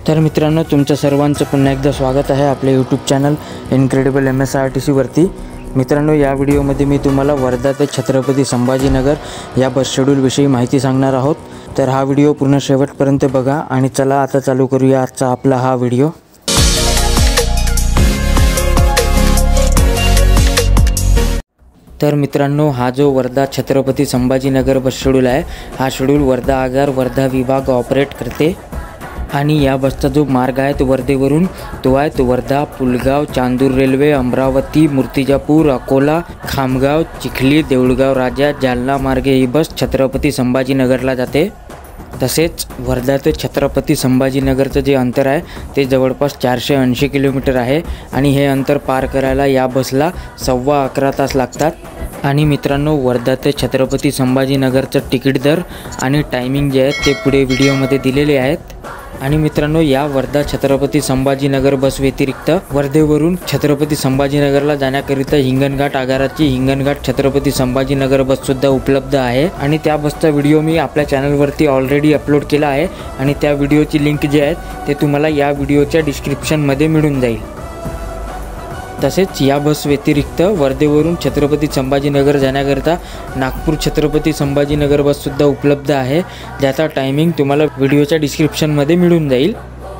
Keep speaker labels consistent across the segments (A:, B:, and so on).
A: तर मित्रांनो, तुमच्या सर्वांचं पुन्हा एकदा स्वागत आहे आपल्या यूट्यूब चॅनल इनक्रेडिबल MSRTC वरती। मित्रांनो, या व्हिडिओमध्ये मी तुम्हाला वर्धा ते छत्रपती संभाजीनगर या बस शेड्यूलविषयी माहिती सांगणार आहोत। तर हा व्हिडिओ पूर्ण शेवटपर्यंत बघा आणि चला आता चालू करूया आजचा आपला हा व्हिडिओ। तर मित्रांनो, हा जो वर्धा छत्रपती संभाजीनगर बस शेड्यूल आहे, हा शेड्यूल वर्धा आगार वर्धा विभाग ऑपरेट करते आणि या बसचा जो मार्ग आहे तो वर्धेवरून तो आहे तो वर्धा, पुलगाव, चांदूर रेल्वे, अमरावती, मूर्तिजापूर, अकोला, खामगाव, चिखली, देऊळगाव राजा, जालना मार्गे ही बस छत्रपती संभाजीनगरला जाते। तसेच वर्धा ते छत्रपती संभाजीनगरचं जे अंतर आहे ते जवळपास 480 किलोमीटर आहे आणि हे अंतर पार करायला या बसला 11.25 तास लागतात। आणि मित्रांनो, वर्धा ते छत्रपती संभाजीनगरचं तिकीट दर आणि टायमिंग जे आहेत ते पुढे व्हिडिओमध्ये दिलेले आहेत। आणि मित्रांनो, या वर्धा छत्रपती संभाजीनगर बस व्यतिरिक्त वर्धेवरून छत्रपती संभाजीनगरला जाण्याकरिता हिंगणघाट आगाराची हिंगणघाट छत्रपती संभाजीनगर बससुद्धा उपलब्ध आहे आणि त्या बसचा व्हिडिओ मी आपल्या चॅनलवरती ऑलरेडी अपलोड केला आहे आणि त्या व्हिडिओची लिंक जे आहे ते तुम्हाला या व्हिडिओच्या डिस्क्रिप्शनमध्ये मिळून जाईल। तसेच या बस व्यतिरिक्त वर्धेवरून छत्रपती संभाजीनगर जाण्याकरिता नागपूर छत्रपती संभाजीनगर बससुद्धा उपलब्ध आहे, ज्याचा टायमिंग तुम्हाला व्हिडिओच्या डिस्क्रिप्शनमध्ये मिळून जाईल।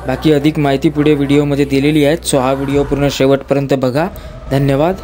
A: बाकी अधिक माहिती पुढे व्हिडिओमध्ये दिलेली आहे, सो हा व्हिडिओ पूर्ण शेवटपर्यंत बघा। धन्यवाद।